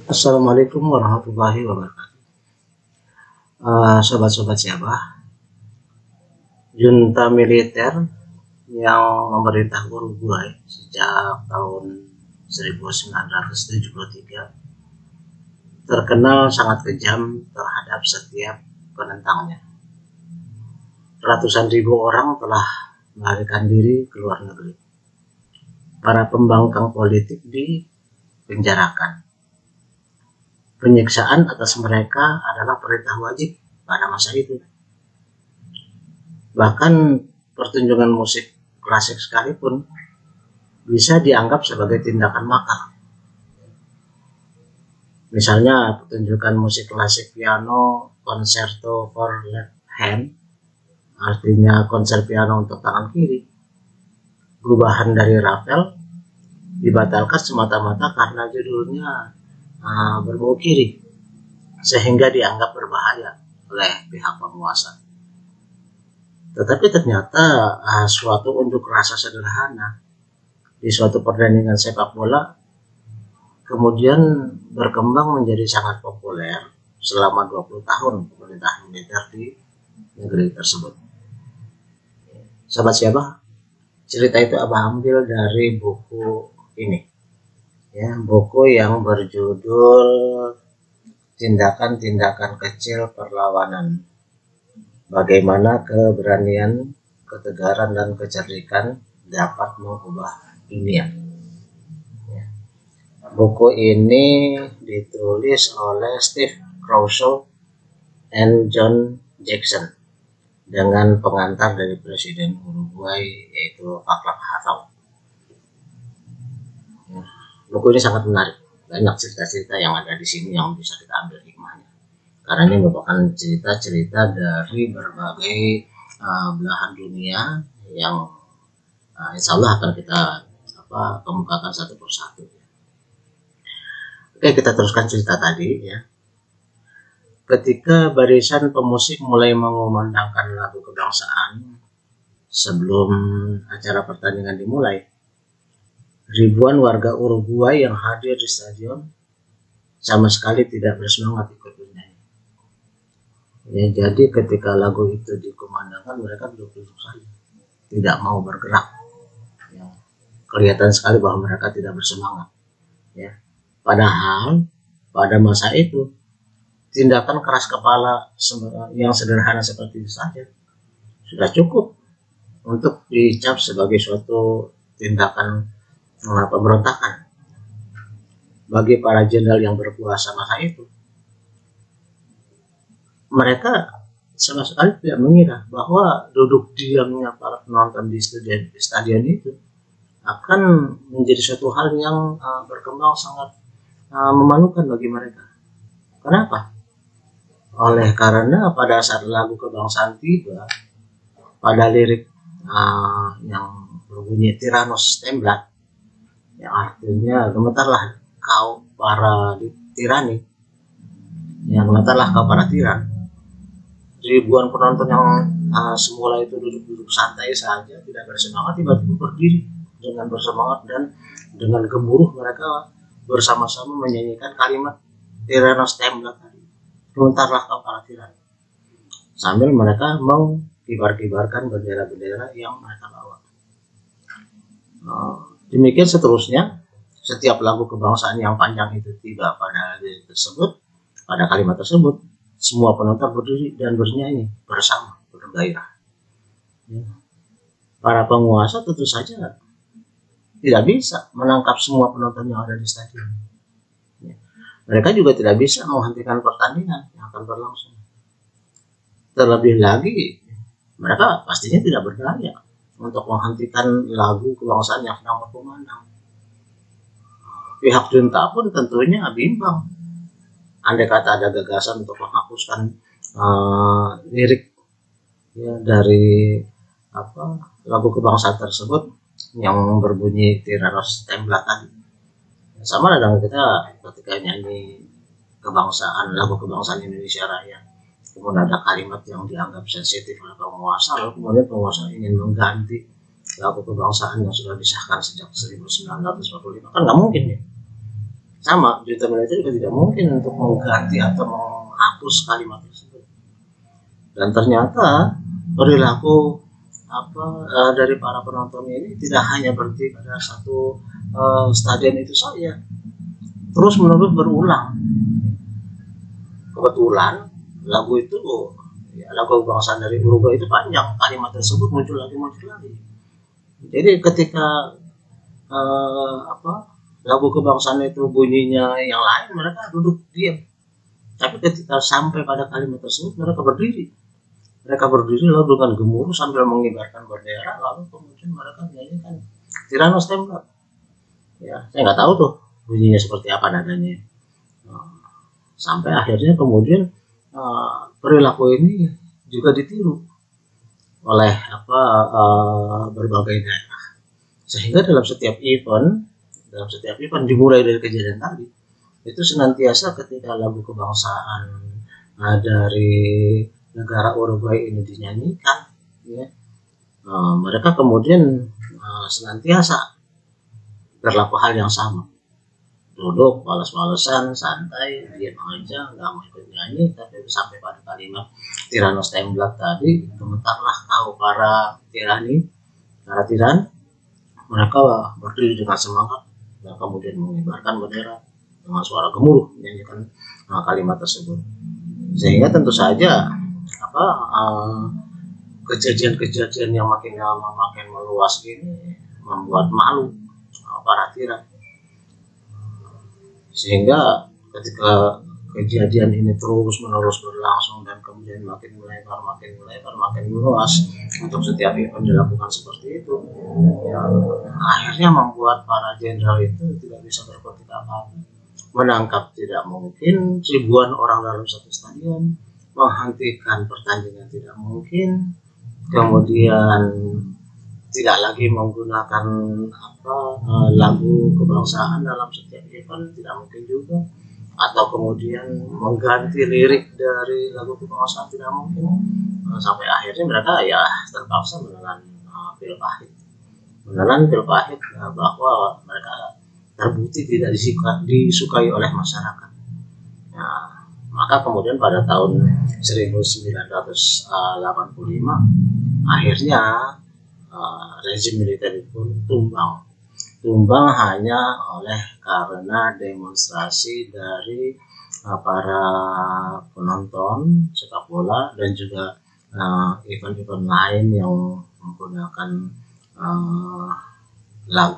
Assalamualaikum warahmatullahi wabarakatuh. Sobat-sobat siapa? Junta militer yang memerintah Uruguay sejak tahun 1973 terkenal sangat kejam terhadap setiap penentangnya. Ratusan ribu orang telah melarikan diri ke luar negeri. Para pembangkang politik dipenjarakan. Penyiksaan atas mereka adalah perintah wajib pada masa itu. Bahkan pertunjukan musik klasik sekalipun bisa dianggap sebagai tindakan makar. Misalnya pertunjukan musik klasik piano Concerto for Left Hand, artinya konser piano untuk tangan kiri, perubahan dari Ravel, dibatalkan semata-mata karena judulnya berbau kiri, sehingga dianggap berbahaya oleh pihak penguasa. Tetapi ternyata suatu unjuk rasa sederhana di suatu pertandingan sepak bola kemudian berkembang menjadi sangat populer selama 20 tahun pemerintahan militer di negeri tersebut. Sahabat siapa? Cerita itu Abah ambil dari buku ini, ya, buku yang berjudul Tindakan-tindakan Kecil Perlawanan. Bagaimana keberanian, ketegaran, dan kecerdikan dapat mengubah dunia. Buku ini ditulis oleh Steve Crawshaw and John Jackson dengan pengantar dari Presiden Uruguay yaitu Václav Havel. Buku ini sangat menarik, banyak cerita-cerita yang ada di sini yang bisa kita ambil hikmahnya. Karena ini merupakan cerita-cerita dari berbagai belahan dunia yang insya Allah akan kita kemukakan satu persatu. Oke, kita teruskan cerita tadi ya. Ketika barisan pemusik mulai mengumandangkan lagu kebangsaan sebelum acara pertandingan dimulai, ribuan warga Uruguay yang hadir di stadion sama sekali tidak bersemangat ikut bernyanyi. Ya, jadi ketika lagu itu dikumandangkan mereka duduk-duduk saja, tidak mau bergerak. Ya, kelihatan sekali bahwa mereka tidak bersemangat. Ya. Padahal pada masa itu tindakan keras kepala yang sederhana seperti itu saja sudah cukup untuk dicap sebagai suatu tindakan pemberontakan. Bagi para jenderal yang berkuasa masa itu, mereka sama sekali tidak mengira bahwa duduk diamnya para penonton di stadion itu akan menjadi suatu hal yang berkembang sangat memalukan bagi mereka. Kenapa? Oleh karena pada saat lagu kebangsaan tiba, pada lirik yang berbunyi Tiranos temblat, yang artinya gemetarlah kau para tirani, yang gemetarlah kau para tiran. Ribuan penonton yang semula itu duduk-duduk santai saja, tidak bersemangat, tiba-tiba berdiri dengan bersemangat dan dengan gemuruh mereka bersama-sama menyanyikan kalimat Tiranos temblat tadi, gemetarlah kau para tiran, sambil mereka mengkibar-kibarkan bendera-bendera yang mereka bawa. Demikian seterusnya, setiap lagu kebangsaan yang panjang itu tiba pada tersebut, pada kalimat tersebut, semua penonton berdiri dan bernyanyi bersama, bergairah. Ya. Para penguasa tentu saja tidak bisa menangkap semua penonton yang ada di stadion. Ya. Mereka juga tidak bisa menghentikan pertandingan yang akan berlangsung. Terlebih lagi, mereka pastinya tidak berdaya untuk menghentikan lagu kebangsaan yang sedang berkumandang. Pihak junta pun tentunya bimbang. Andai kata ada gagasan untuk menghapuskan lirik ya, dari lagu kebangsaan tersebut yang berbunyi Tiranos temblat tadi. Sama dengan kita ketika nyanyi kebangsaan, lagu kebangsaan Indonesia Raya, kemudian ada kalimat yang dianggap sensitif oleh penguasa, lalu kemudian penguasa ingin mengganti lagu kebangsaan yang sudah disahkan sejak 1945, kan nggak mungkin ya. sama digital militer juga tidak mungkin untuk mengganti atau menghapus kalimat tersebut. Dan ternyata perilaku dari para penonton ini tidak hanya berhenti pada satu stadion itu saja, terus menerus berulang. Kebetulan lagu itu, ya, lagu kebangsaan dari Uruguay itu panjang, kalimat tersebut muncul lagi. Jadi ketika lagu kebangsaan itu bunyinya yang lain, mereka duduk diam. Tapi ketika sampai pada kalimat tersebut, mereka berdiri lalu dengan gemuruh sambil mengibarkan bendera, lalu kemudian mereka menyanyikan Tyrannos Template. Ya, saya nggak tahu tuh bunyinya seperti apa nadanya. Sampai akhirnya kemudian perilaku ini juga ditiru oleh berbagai daerah, sehingga dalam setiap event dimulai dari kejadian tadi itu senantiasa ketika lagu kebangsaan dari negara Uruguay ini dinyanyikan, ya, mereka kemudian senantiasa berlaku hal yang sama, duduk males-malesan, santai, diam aja, nggak mau ikut nyanyi. Tapi sampai pada kalimat Tyrannos Template tadi, gemetarlah kau para tiran, mereka berdiri dengan semangat dan kemudian mengibarkan bendera dengan suara gemuruh menyanyikan kalimat tersebut. Sehingga tentu saja kejadian-kejadian yang makin lama makin meluas ini membuat malu para tiran. Sehingga ketika kejadian ini terus menerus berlangsung dan kemudian makin melebar, makin meluas, untuk setiap event dilakukan seperti itu, ya, akhirnya membuat para jenderal itu tidak bisa berbuat apa-apa. Menangkap tidak mungkin, ribuan orang dalam satu stadion, menghentikan pertandingan tidak mungkin, kemudian tidak lagi menggunakan lagu kebangsaan dalam setiap event tidak mungkin juga, atau kemudian mengganti lirik dari lagu kebangsaan tidak mungkin. Sampai akhirnya mereka ya terpaksa menelan pil pahit bahwa mereka terbukti tidak disukai oleh masyarakat. Nah, maka kemudian pada tahun 1985 akhirnya rezim militer itu tumbang hanya oleh karena demonstrasi dari para penonton sepak bola dan juga event-event lain yang menggunakan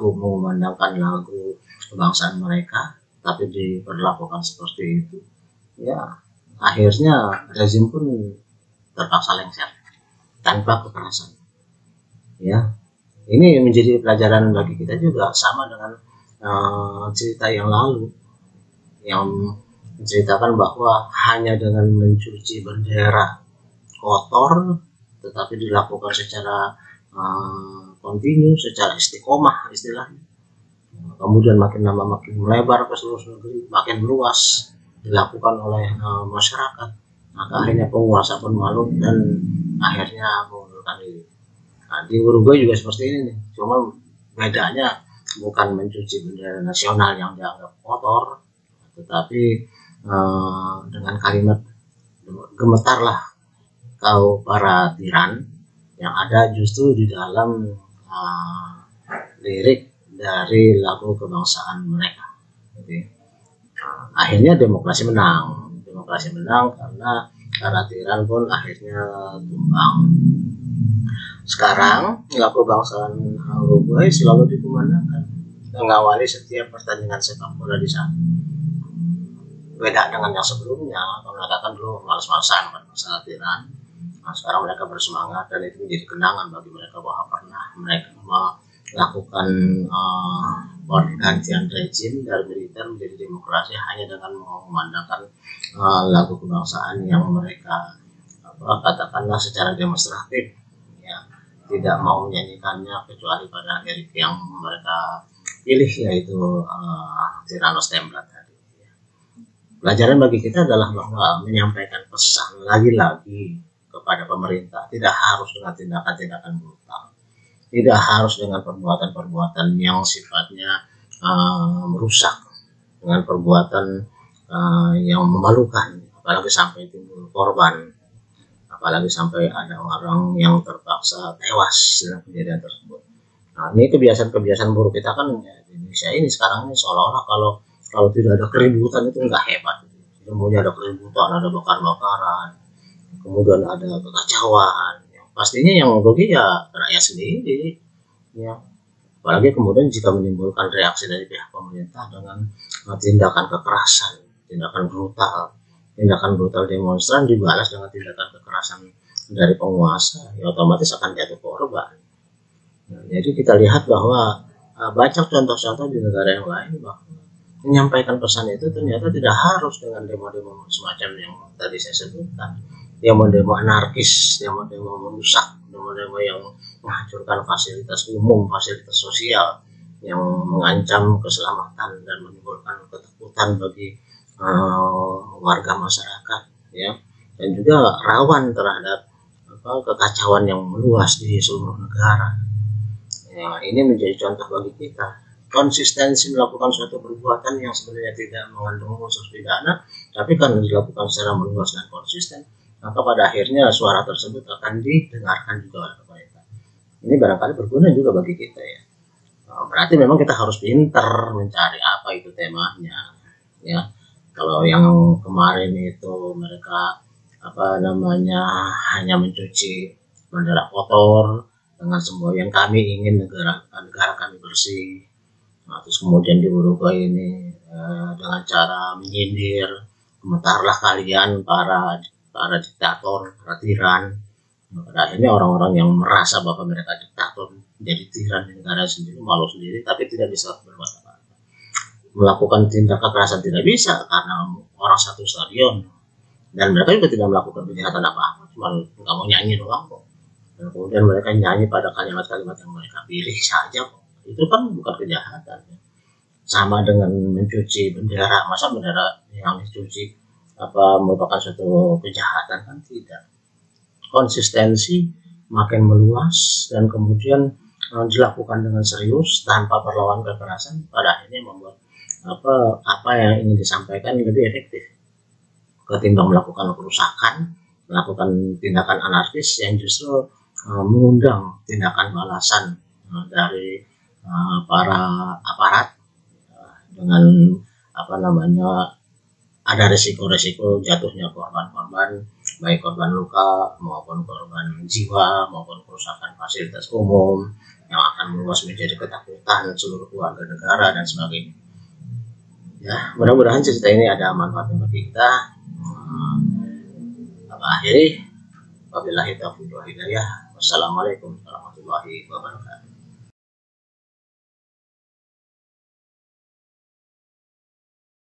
mengumandangkan lagu kebangsaan mereka, tapi diperlakukan seperti itu. Ya, akhirnya rezim pun terpaksa lengser tanpa kekerasan. Ya, ini menjadi pelajaran bagi kita juga, sama dengan cerita yang lalu yang menceritakan bahwa hanya dengan mencuci bendera kotor tetapi dilakukan secara kontinu, secara istiqomah istilahnya, kemudian makin lama makin melebar ke seluruh negeri, makin luas dilakukan oleh masyarakat, maka akhirnya penguasa pun malu dan akhirnya mengundurkan diri. Nah, di Uruguay juga seperti ini nih, cuma bedanya bukan mencuci bendera nasional yang dianggap kotor, tetapi dengan kalimat gemetarlah kau para tiran, yang ada justru di dalam lirik dari lagu kebangsaan mereka. Jadi, akhirnya demokrasi menang karena tiran pun akhirnya tumbang. Sekarang lagu kebangsaan Uruguay selalu dikumandangkan mengawali setiap pertandingan sepak bola di sana. Beda dengan yang sebelumnya, mereka kan dulu malas-malasan masalah tiran. Nah, sekarang mereka bersemangat dan itu menjadi kenangan bagi mereka bahwa pernah mereka melakukan pergantian rezim dari militer menjadi demokrasi hanya dengan mengumandangkan lagu kebangsaan yang mereka katakanlah secara demonstratif, ya, tidak mau menyanyikannya kecuali pada lirik yang mereka pilih, yaitu Tyrannos Template tadi. Pelajaran bagi kita adalah bahwa menyampaikan pesan lagi-lagi kepada pemerintah tidak harus dengan tindakan-tindakan brutal, tidak harus dengan perbuatan-perbuatan yang sifatnya merusak dengan perbuatan yang memalukan, apalagi sampai timbul korban, apalagi sampai ada orang yang terpaksa tewas dalam kejadian tersebut. Nah, ini kebiasaan-kebiasaan buruk kita kan ya, di Indonesia ini sekarang ini seolah-olah kalau tidak ada keributan itu nggak hebat. Semuanya ada keributan, ada bakar-bakaran, kemudian ada kekacauan. Pastinya yang rugi ya rakyat sendiri. Ya, apalagi kemudian jika menimbulkan reaksi dari pihak pemerintah dengan tindakan kekerasan, tindakan brutal demonstran dibalas dengan tindakan kekerasan dari penguasa, ya otomatis akan jatuh korban. Nah, jadi kita lihat bahwa banyak contoh-contoh di negara yang lain bahwa menyampaikan pesan itu ternyata tidak harus dengan demo-demo semacam yang tadi saya sebutkan, demo-demo anarkis, demo-demo merusak, demo-demo yang menghancurkan fasilitas umum, fasilitas sosial, yang mengancam keselamatan dan menimbulkan ketakutan bagi warga masyarakat, ya, dan juga rawan terhadap kekacauan yang meluas di seluruh negara. Ya, ini menjadi contoh bagi kita. Konsistensi melakukan suatu perbuatan yang sebenarnya tidak mengandung unsur pidana, tapi karena dilakukan secara meluas dan konsisten, maka pada akhirnya suara tersebut akan didengarkan juga oleh pemerintah. Ini barangkali berguna juga bagi kita, ya. Berarti memang kita harus pintar mencari apa itu temanya, ya. Kalau yang kemarin itu mereka hanya mencuci bendera kotor dengan semboyan kami ingin negara kami bersih. Nah, terus kemudian dirubah ini dengan cara menyindir, gemetarlah kalian para diktator, para tiran. Pada akhirnya orang-orang yang merasa bahwa mereka diktator jadi tiran di negara sendiri, malu sendiri, tapi tidak bisa berbuat apa-apa. Melakukan tindak kekerasan tidak bisa karena orang satu stadion, dan mereka juga tidak melakukan kejahatan apa-apa, cuma nggak mau nyanyi doang kok. Dan kemudian mereka nyanyi pada kalimat-kalimat yang mereka pilih saja kok. Itu kan bukan kejahatan, ya. Sama dengan mencuci bendera, masa bendera yang dicuci merupakan suatu kejahatan? Kan tidak. Konsistensi makin meluas dan kemudian dilakukan dengan serius tanpa perlawanan kekerasan, pada akhirnya membuat apa yang ingin disampaikan lebih efektif ketimbang melakukan kerusakan, melakukan tindakan anarkis yang justru mengundang tindakan balasan dari para aparat dengan ada resiko-resiko jatuhnya korban-korban, baik korban luka maupun korban jiwa maupun kerusakan fasilitas umum yang akan meluas menjadi ketakutan seluruh warga negara dan sebagainya. Ya, mudah-mudahan cerita ini ada manfaatnya bagi kita. Akhiri, wabillahi taufiq wal hidayah. Wassalamualaikum warahmatullahi wabarakatuh.